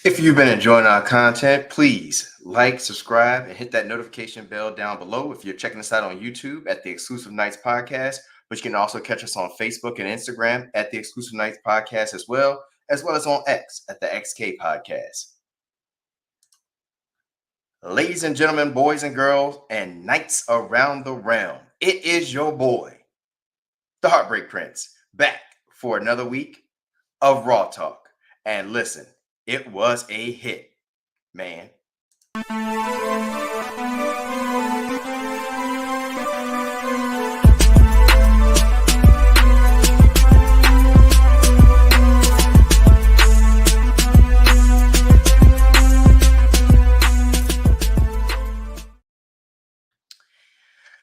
If you've been enjoying our content, please like, subscribe, and hit that notification bell down below if you're checking us out on YouTube at the Exclusive Nights Podcast. But you can also catch us on Facebook and Instagram at the Exclusive Nights Podcast as well as on X at the XK Podcast. Ladies and gentlemen, boys and girls, and knights around the realm, it is your boy, the Heartbreak Prince, back for another week of Raw Talk. And listen, it was a hit, man.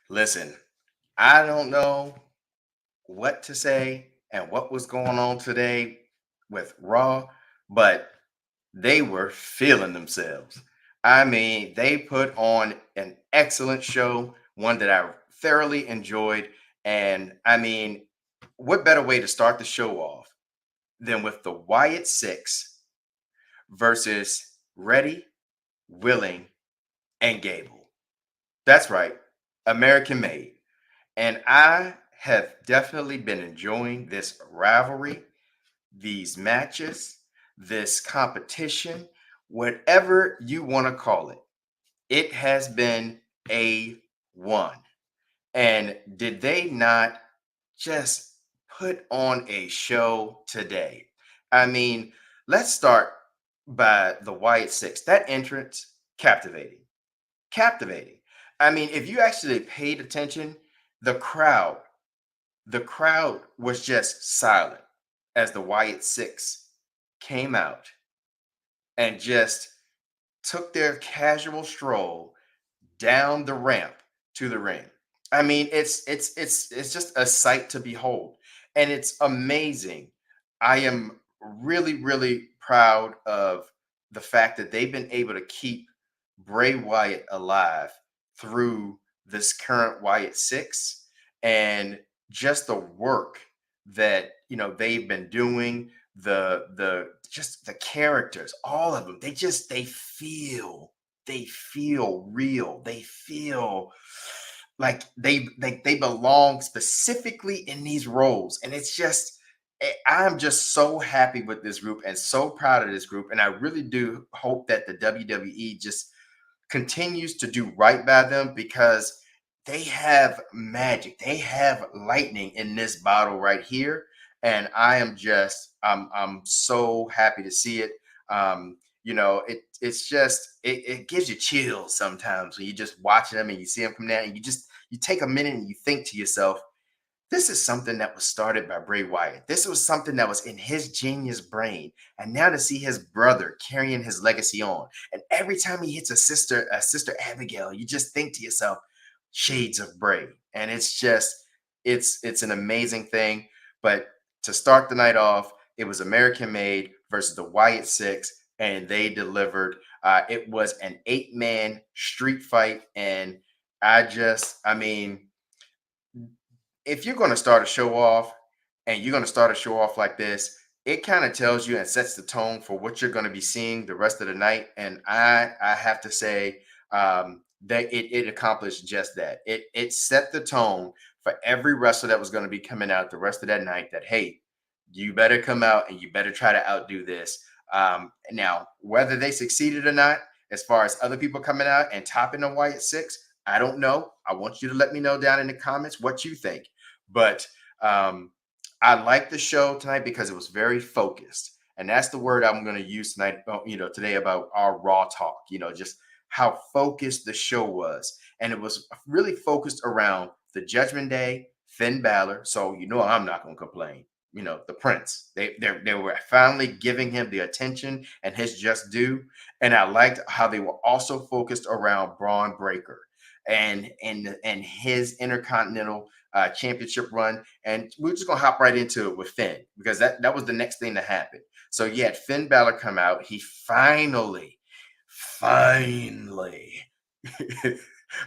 Listen, I don't know what to say and what was going on today with Raw, but they were feeling themselves. I mean, they put on an excellent show, one that I thoroughly enjoyed. And I mean, what better way to start the show off than with the Wyatt Six versus Ready, Willing, and Gable? That's right, American Made. And I have definitely been enjoying this rivalry, these matches, this competition, whatever you want to call it. It has been A1. And did they not just put on a show today? I mean, let's start by the Wyatt Six. That entrance, captivating. Captivating. I mean, if you actually paid attention, the crowd was just silent as the Wyatt Six came out and just took their casual stroll down the ramp to the ring. I mean, it's just a sight to behold, and it's amazing. I am really proud of the fact that they've been able to keep Bray Wyatt alive through this current Wyatt Six, and just the work that they've been doing, the just the characters, all of them, they feel real. They feel like they belong specifically in these roles, and it's just I'm just so happy with this group and so proud of this group, and I really do hope that the WWE just continues to do right by them, because they have magic, they have lightning in this bottle right here, and I'm so happy to see it. It's just it gives you chills sometimes when you just watching them and you see them come down, and you take a minute and you think to yourself, this is something that was started by Bray Wyatt. This was something that was in his genius brain. And now to see his brother carrying his legacy on. And every time he hits a sister Abigail, you just think to yourself, shades of Bray. And it's an amazing thing. But to start the night off, it was American Made versus the Wyatt Six, and they delivered. It was an 8-man street fight. And I mean, if you're going to start a show off and you're going to start a show off like this, it kind of tells you and sets the tone for what you're going to be seeing the rest of the night. And I have to say that it accomplished just that. It set the tone for every wrestler that was going to be coming out the rest of that night, that, hey, you better come out and you better try to outdo this. Now, whether they succeeded or not, as far as other people coming out and topping the Wyatt Six, I don't know. I want you to let me know down in the comments what you think. But I like the show tonight because it was very focused. And that's the word I'm going to use tonight, today, about our Raw Talk, just how focused the show was. And it was really focused around the Judgment Day, Finn Balor. So, I'm not going to complain. The Prince, they were finally giving him the attention and his just due. And I liked how they were also focused around Braun Breaker. and his Intercontinental Championship run. And we're just gonna hop right into it with Finn because that was the next thing to happen. So you had Finn Balor come out. He finally,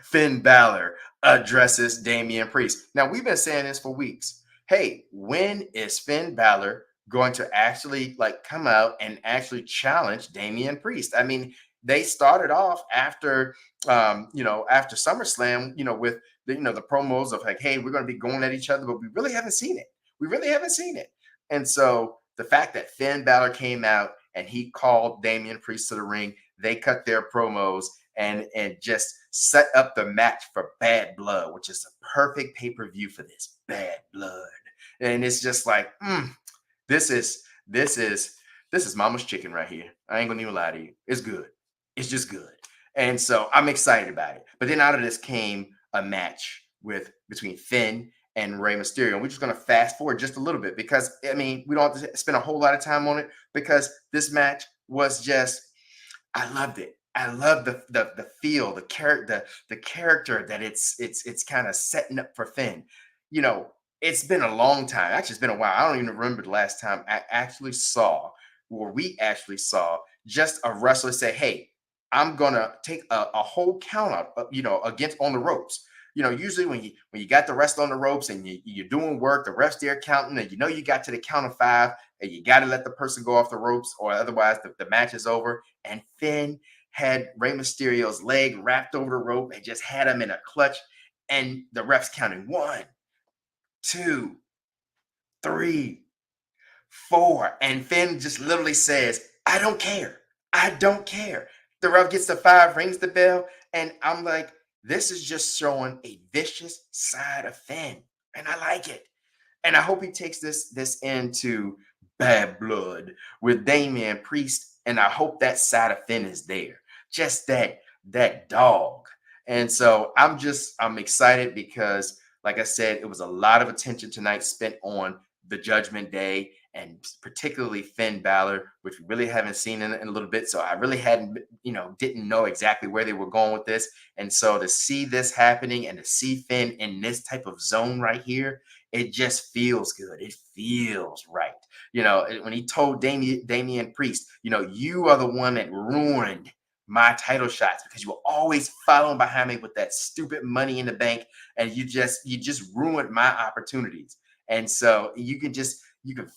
Finn Balor addresses Damian Priest. Now we've been saying this for weeks. Hey, when is Finn Balor going to actually like come out and actually challenge Damian Priest? I mean, they started off after after SummerSlam, with the promos of like, hey, we're going to be going at each other, but we really haven't seen it. We really haven't seen it. And so the fact that Finn Balor came out and he called Damian Priest to the ring, they cut their promos and just set up the match for Bad Blood, which is a perfect pay-per-view for this Bad Blood. And it's just like, this is this is mama's chicken right here. I ain't gonna even lie to you. It's good. It's just good. And so I'm excited about it. But then out of this came a match between Finn and Rey Mysterio. And we're just gonna fast forward just a little bit because I mean we don't have to spend a whole lot of time on it because this match was just I loved it. I love the feel, the character that it's kind of setting up for Finn. You know, it's been a long time. Actually, it's been a while. I don't even remember the last time I actually saw, or we actually saw, just a wrestler say, "Hey, I'm gonna take a whole count out, against on the ropes." Usually when you got the rest on the ropes and you're doing work, the ref's there counting, and you got to the count of five, and you got to let the person go off the ropes, or otherwise the match is over. And Finn had Rey Mysterio's leg wrapped over the rope and just had him in a clutch, and the ref's counting one, two, three, four. And Finn just literally says, I don't care. I don't care. The ref gets the five, rings the bell. And I'm like, this is just showing a vicious side of Finn. And I like it. And I hope he takes this into Bad Blood with Damian Priest. And I hope that side of Finn is there. Just that dog. And so I'm excited because, like I said, it was a lot of attention tonight spent on the Judgment Day and particularly Finn Balor, which we really haven't seen in a little bit. So I really didn't know exactly where they were going with this. And so to see this happening and to see Finn in this type of zone right here, it just feels good. It feels right. When he told Damian Priest, you are the one that ruined my title shots because you were always following behind me with that stupid Money in the Bank, and you just ruined my opportunities. And so you can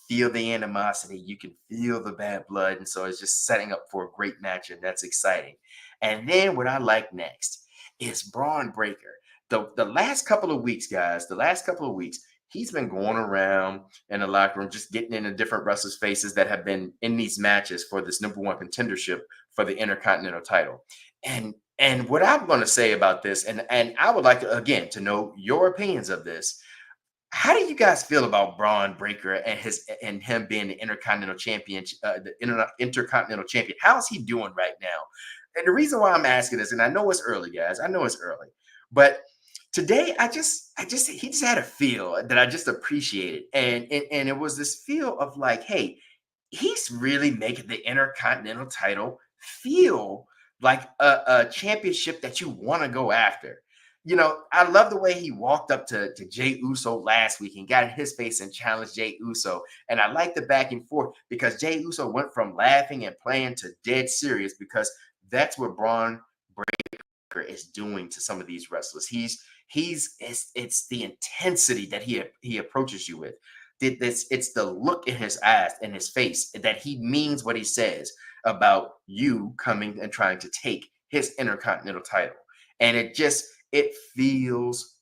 feel the animosity, you can feel the bad blood, and so it's just setting up for a great match, and that's exciting. And then what I like next is Braun Breaker. The last couple of weeks, guys, he's been going around in the locker room, just getting into different wrestlers' faces that have been in these matches for this number one contendership for the Intercontinental title. And what I'm going to say about this, and I would like to again to know your opinions of this. How do you guys feel about Braun Breaker and him being the Intercontinental Champion, Intercontinental Champion? How is he doing right now? And the reason why I'm asking this, and I know it's early, guys, I know it's early, but today he just had a feel that I just appreciated, and it was this feel of like, hey, he's really making the Intercontinental title feel like a championship that you want to go after. I love the way he walked up to Jey Uso last week and got in his face and challenged Jey Uso. And I like the back and forth because Jey Uso went from laughing and playing to dead serious because that's what Braun Breaker is doing to some of these wrestlers. It's the intensity that he approaches you with. It's the look in his eyes and his face that he means what he says about you coming and trying to take his Intercontinental title. And it feels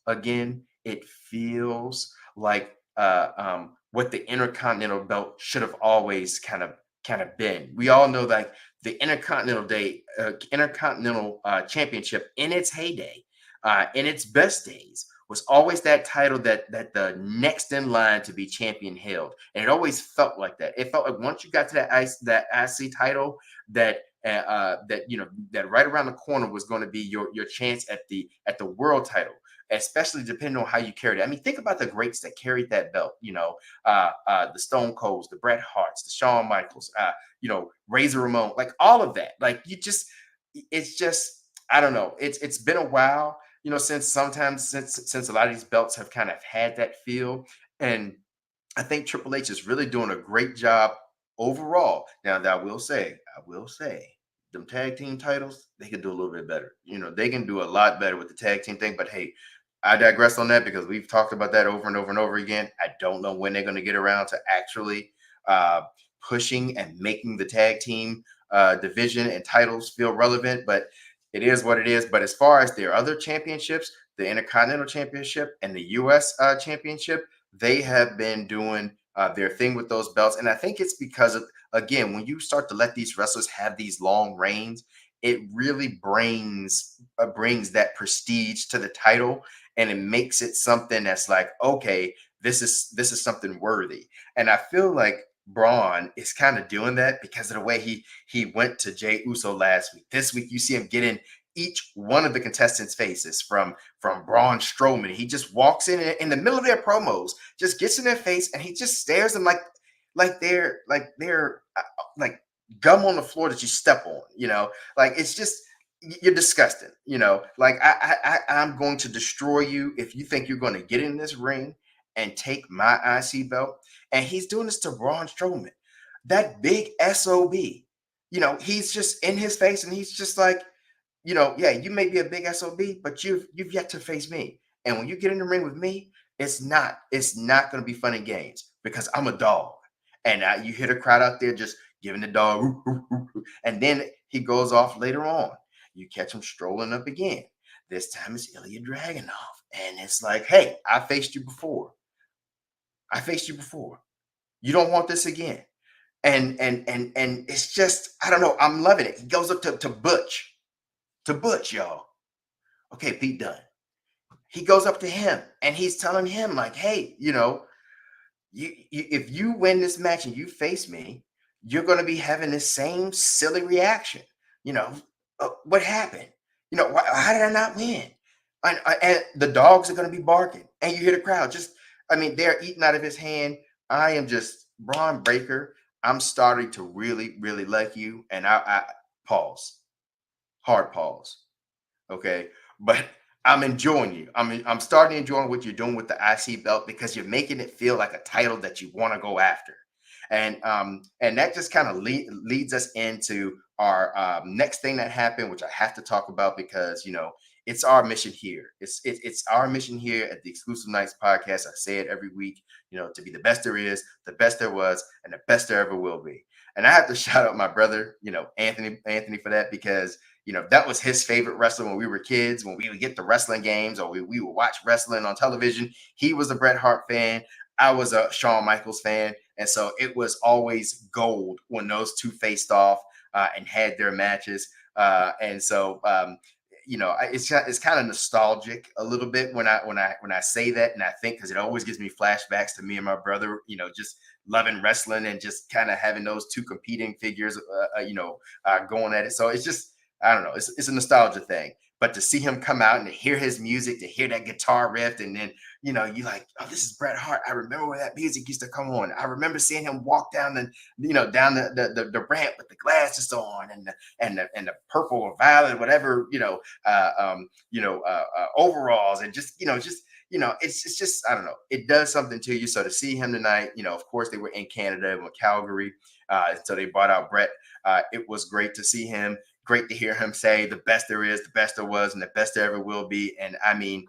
like what the Intercontinental belt should have always kind of been. We all know that the Intercontinental Championship in its heyday, in its best days, was always that title that the next in line to be champion held, and it always felt like that. It felt like once you got to that IC title, that right around the corner was going to be your chance at the world title, especially depending on how you carried it. I mean, think about the greats that carried that belt. The Stone Colds, the Bret Harts, the Shawn Michaels, Razor Ramon, like all of that. Like it's just I don't know. It's been a while since sometimes since a lot of these belts have kind of had that feel. And I think Triple H is really doing a great job overall. Now, that I will say, them tag team titles, they can do a little bit better. They can do a lot better with the tag team thing. But hey, I digress on that because we've talked about that over and over and over again. I don't know when they're going to get around to actually uh, pushing and making the tag team division and titles feel relevant. But it is what it is. But as far as their other championships, the Intercontinental Championship and the U.S. Championship, they have been doing their thing with those belts. And I think it's because of, again, when you start to let these wrestlers have these long reigns, it really brings that prestige to the title, and it makes it something that's like, okay, this is something worthy. And I feel like Braun is kind of doing that because of the way he went to Jay Uso last week. This week you see him get in each one of the contestants' faces, from Braun Strowman. He just walks in the middle of their promos, just gets in their face, and he just stares them like they're like gum on the floor that you step on. Like it's just, you're disgusting. Like I'm going to destroy you if you think you're going to get in this ring and take my IC belt. And he's doing this to Braun Strowman, that big SOB. He's just in his face, and he's just like, yeah, you may be a big SOB, but you've yet to face me. And when you get in the ring with me, it's not going to be fun and games because I'm a dog. And you hear the crowd out there just giving the dog, "Ooh, ooh, ooh, ooh." And then he goes off later on. You catch him strolling up again. This time it's Ilya Dragunov, and it's like, hey, I faced you before. I faced you before. You don't want this again. And it's just, I don't know. I'm loving it. He goes up to Butch, y'all. Okay, Pete Dunne. He goes up to him and he's telling him, like, hey, if you win this match and you face me, you're going to be having the same silly reaction. You know, what happened? How did I not win? And the dogs are going to be barking, and you hear the crowd just, I mean, they're eating out of his hand. I am just, Braun Breaker. I'm starting to really, really like you. And I pause, hard pause. Okay. But I'm enjoying you. I'm starting to enjoy what you're doing with the IC belt because you're making it feel like a title that you want to go after. And that just kind of leads us into our next thing that happened, which I have to talk about because it's our mission here. It's our mission here at the Exclusive Nights podcast. I say it every week, to be the best there is, the best there was, and the best there ever will be. And I have to shout out my brother, Anthony, for that because that was his favorite wrestler when we were kids, when we would get the wrestling games or we would watch wrestling on television. He was a Bret Hart fan. I was a Shawn Michaels fan. And so it was always gold when those two faced off and had their matches. And so, it's kind of nostalgic a little bit when I say that, and I think because it always gives me flashbacks to me and my brother, just loving wrestling and just kind of having those two competing figures, going at it. So it's just, I don't know. It's a nostalgia thing. But to see him come out and to hear his music, to hear that guitar riff, and then you like, oh, this is Bret Hart. I remember where that music used to come on. I remember seeing him walk down down the ramp with the glasses on and the purple or violet, whatever overalls, and it's just, I don't know. It does something to you. So to see him tonight, of course they were in Canada and Calgary, so they brought out Bret. It was great to see him. Great to hear him say the best there is, the best there was, and the best there ever will be. And I mean,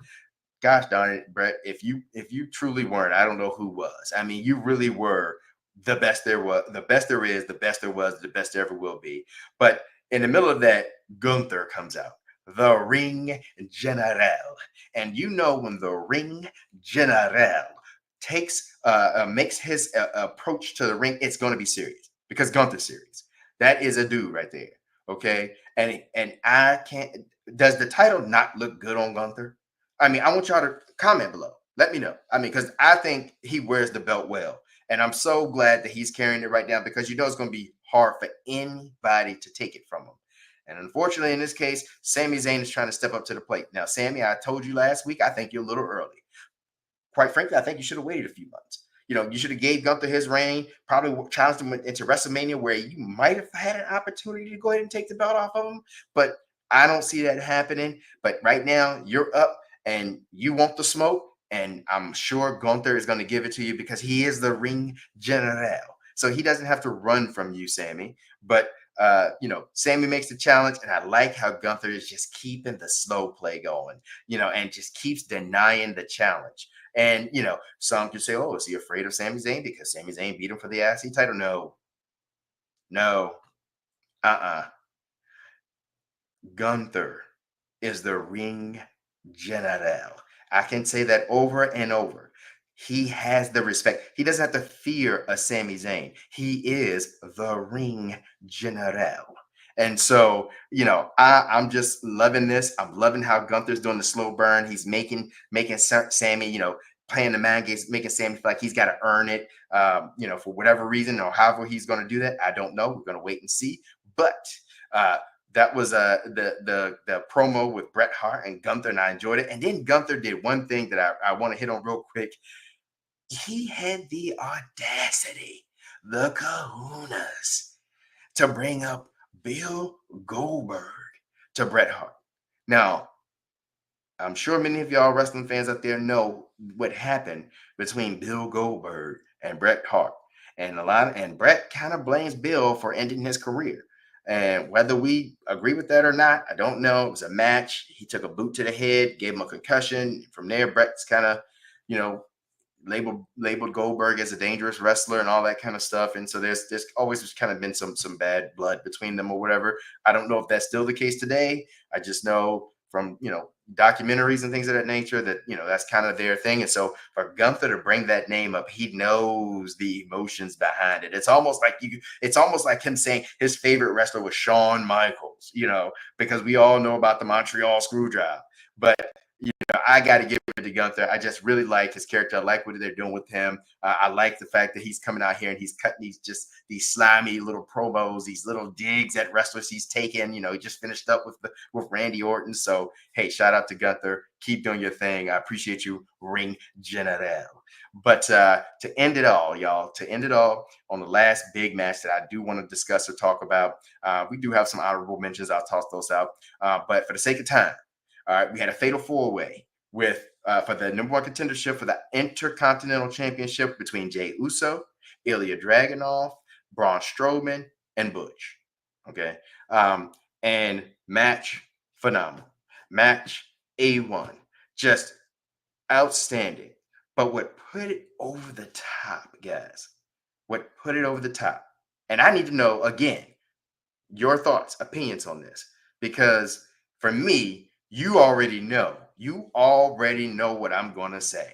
gosh darn it, Bret, if you truly weren't, I don't know who was. I mean, you really were the best there was, the best there is, the best there was, the best there ever will be. But in the middle of that, Gunther comes out, the Ring General. And when the Ring General makes his approach to the ring, it's going to be serious because Gunther's serious. That is a dude right there. Okay. And I can't, does the title not look good on Gunther? I mean, I want y'all to comment below. Let me know. I mean, because I think he wears the belt well. And I'm so glad that he's carrying it right now because it's going to be hard for anybody to take it from him. And unfortunately, in this case, Sami Zayn is trying to step up to the plate. Now, Sami, I told you last week, I think you're a little early. Quite frankly, I think you should have waited a few months. You should have gave Gunther his reign, probably challenged him into WrestleMania where you might have had an opportunity to go ahead and take the belt off of him. But I don't see that happening. But right now, you're up and you want the smoke. And I'm sure Gunther is going to give it to you because he is the ring general. So he doesn't have to run from you, Sammy. But Sammy makes the challenge, and I like how Gunther is just keeping the slow play going, and just keeps denying the challenge. And some could say, "Oh, is he afraid of Sami Zayn because Sami Zayn beat him for the IC title?" No, no, uh-uh. Gunther is the ring general. I can say that over and over. He has the respect. He doesn't have to fear a Sami Zayn. He is the ring general. And so, I'm just loving this. I'm loving how Gunther's doing the slow burn. He's making Sammy, playing the man games, making Sammy feel like he's got to earn it. For whatever reason or however he's going to do that, I don't know. We're going to wait and see. But uh, that was the promo with Bret Hart and Gunther, and I enjoyed it. And then Gunther did one thing that I want to hit on real quick. He had the audacity, the kahunas, to bring up Bill Goldberg to Bret Hart. Now, I'm sure many of y'all wrestling fans out there know what happened between Bill Goldberg and Bret Hart. And Bret kind of blames Bill for ending his career. And whether we agree with that or not, I don't know. It was a match. He took a boot to the head, gave him a concussion. From there, Bret's kind of, you know, labeled Goldberg as a dangerous wrestler and all that kind of stuff. And so there's always just kind of been some bad blood between them or whatever. I don't know if that's still the case today. I just know from documentaries and things of that nature that that's kind of their thing. And so for Gunther to bring that name up, he knows the emotions behind it. It's almost like him saying his favorite wrestler was Shawn Michaels, because we all know about the Montreal Screwjob. But I got to give it to Gunther. I just really like his character. I like what they're doing with him. I like the fact that he's coming out here and he's cutting these slimy little promos, these little digs at wrestlers he's taken. He just finished up with Randy Orton. So hey, shout out to Gunther. Keep doing your thing. I appreciate you, Ring General. But to end it all, y'all, on the last big match that I do want to discuss or talk about, we do have some honorable mentions. I'll toss those out. But for the sake of time, all right, we had a fatal four-way with for the number one contendership for the Intercontinental Championship between Jey Uso, Ilya Dragunov, Braun Strowman, and Butch. Okay, and match phenomenal, match A1, just outstanding. But what put it over the top, guys? What put it over the top? And I need to know again your thoughts, opinions on this, because for me, you already know. You already know what I'm going to say.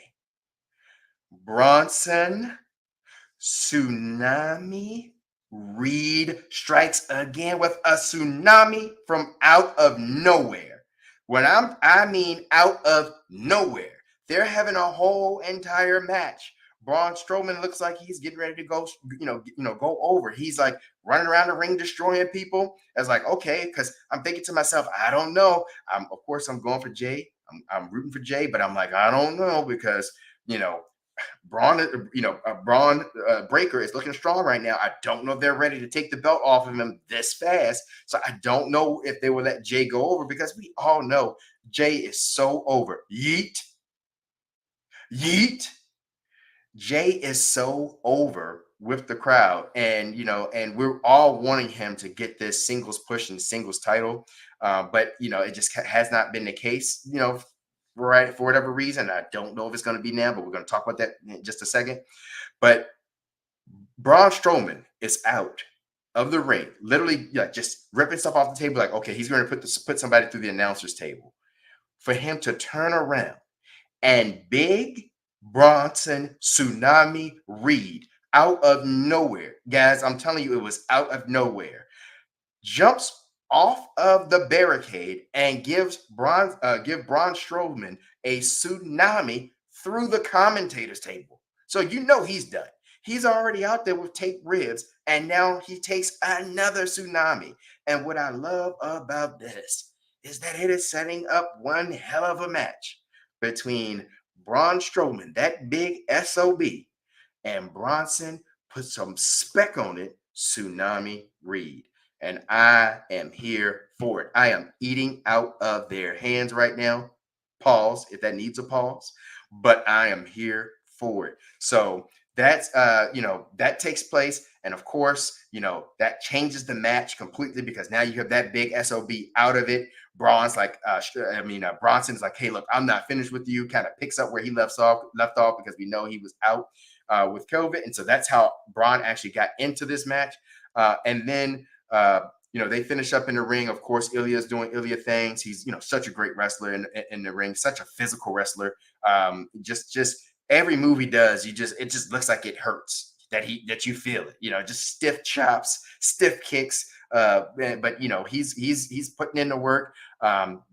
Bronson Tsunami Reed strikes again with a tsunami from out of nowhere. I mean out of nowhere. They're having a whole entire match. Braun Strowman looks like he's getting ready to go, go over. He's like running around the ring, destroying people. I was like, okay, because I'm thinking to myself, I don't know. Of course, I'm going for Jey. I'm rooting for Jey, but I'm like, I don't know because Braun Breaker is looking strong right now. I don't know if they're ready to take the belt off of him this fast. So I don't know if they will let Jey go over because we all know Jey is so over. Yeet. Yeet. Jey is so over with the crowd, and and we're all wanting him to get this singles push and singles title, but it just has not been the case. Right, for whatever reason. I don't know if it's going to be now, but we're going to talk about that in just a second. But Braun Strowman is out of the ring, literally just ripping stuff off the table. Like, okay, he's going to put somebody through the announcer's table. For him to turn around and big Bronson Tsunami Reed out of nowhere, guys, I'm telling you, it was out of nowhere. Jumps off of the barricade and give Braun Strowman a tsunami through the commentator's table. So he's done. He's already out there with taped ribs, and now he takes another tsunami. And what I love about this is that it is setting up one hell of a match between Braun Strowman, that big SOB, and Bronson put some spec on it, Tsunami Reed. And I am here for it. I am eating out of their hands right now. Pause if that needs a pause, but I am here for it. So that's that takes place, and of course, that changes the match completely because now you have that big SOB out of it. Braun's like, Bronson's like, hey, look, I'm not finished with you. Kind of picks up where he left off because we know he was out with COVID, and so that's how Braun actually got into this match. And then they finish up in the ring. Of course, Ilya's doing Ilya things. He's such a great wrestler in the ring, such a physical wrestler. Just every move he does, it just looks like it hurts. That you feel it. Just stiff chops, stiff kicks. But he's putting in the work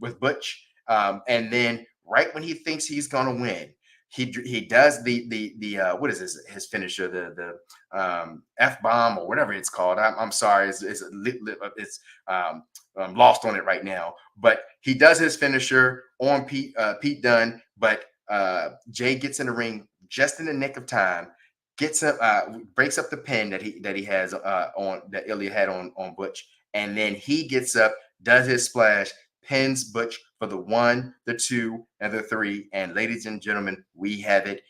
with Butch. And then right when he thinks he's gonna win, he does the what is his finisher, the F bomb or whatever it's called. I'm sorry, it's lost on it right now. But he does his finisher on Pete Dunne, but Jay gets in the ring just in the nick of time, gets up, breaks up the pin that he has on that Ilya had on Butch, and then he gets up, does his splash, pins Butch for the 1, the 2, and the 3. And ladies and gentlemen, we have it: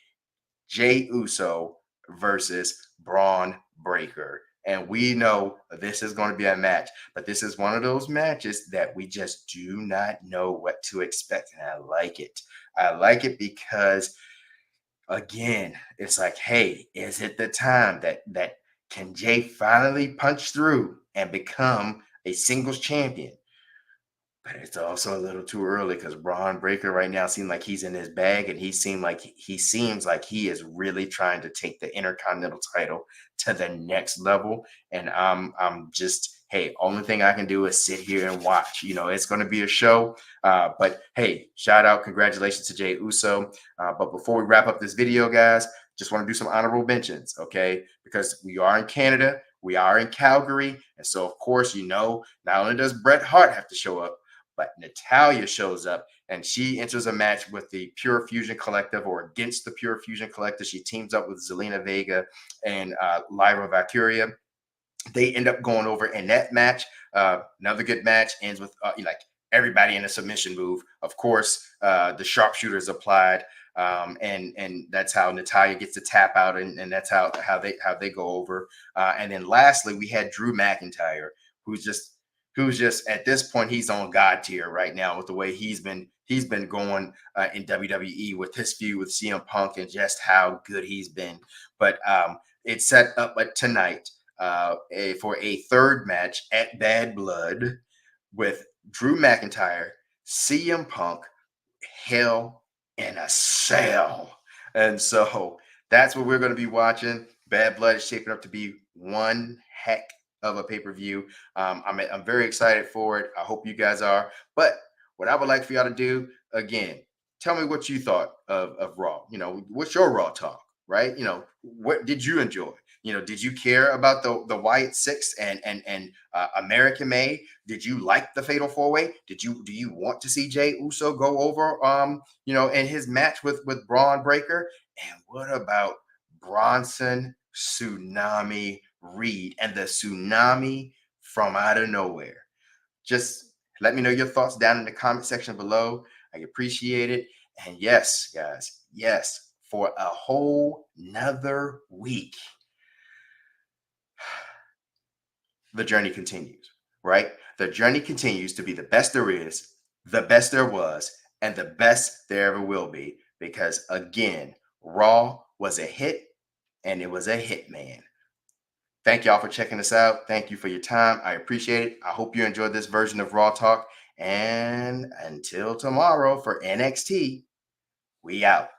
Jay Uso versus Braun Breaker. And we know this is going to be a match, but this is one of those matches that we just do not know what to expect. And I like it. I like it because, again, it's like, hey, is it the time that can Jay finally punch through and become a singles champion? But it's also a little too early because Braun Breaker right now seems like he's in his bag, and he seems like he is really trying to take the Intercontinental title to the next level. And I'm just, hey, only thing I can do is sit here and watch. It's going to be a show. But hey, shout out, congratulations to Jay Uso. But before we wrap up this video, guys, just want to do some honorable mentions, okay? Because we are in Canada, we are in Calgary, and so of course, not only does Bret Hart have to show up, but Natalya shows up, and she enters a match with the Pure Fusion Collective, or against the Pure Fusion Collective. She teams up with Zelina Vega and Lyra Valkyria. They end up going over in that match. Another good match ends with like everybody in a submission move. Of course, the sharpshooters applied, and that's how Natalya gets the tap out, and that's how they go over. And then lastly, we had Drew McIntyre, who's just at this point, he's on God tier right now with the way he's been going in WWE with his feud with CM Punk and just how good he's been. But it's set up tonight for a third match at Bad Blood with Drew McIntyre, CM Punk, Hell in a Cell. And so that's what we're going to be watching. Bad Blood is shaping up to be one heck of a pay-per-view. I'm very excited for it. I hope you guys are. But what I would like for y'all to do, again, tell me what you thought of Raw. What's your Raw talk, right? What did you enjoy? Did you care about the Wyatt Six and American May? Did you like the Fatal 4-Way? Do you want to see Jay Uso go over in his match with Braun Breaker? And what about Bronson Tsunami Reed and the tsunami from out of nowhere? Just let me know your thoughts down in the comment section below. I appreciate it. And yes, guys, yes, for a whole nother week, the journey continues, right? The journey continues to be the best there is, the best there was, and the best there ever will be. Because again, Raw was a hit, and it was a hit, man. Thank y'all for checking us out. Thank you for your time. I appreciate it. I hope you enjoyed this version of Raw Talk. And until tomorrow for NXT, we out.